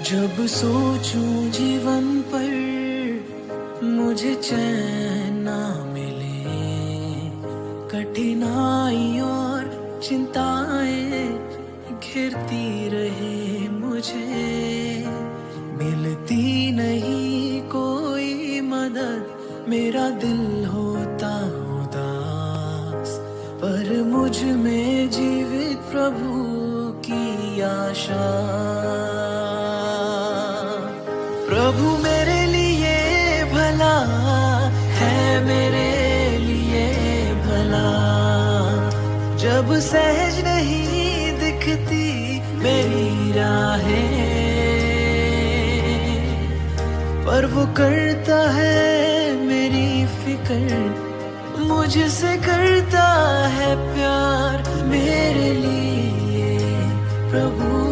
जब सोचूं जीवन पर मुझे चैन ना मिले, कठिनाई और चिंताएं घिरती रहे मुझे, मिलती नहीं कोई मदद, मेरा दिल होता उदास, पर मुझ में जीवित प्रभु की आशा। प्रभु मेरे लिए भला है, मेरे लिए भला, जब सहज नहीं दिखती मेरी राहें, पर वो करता है मेरी फिक्र, मुझसे करता है प्यार, मेरे लिए प्रभु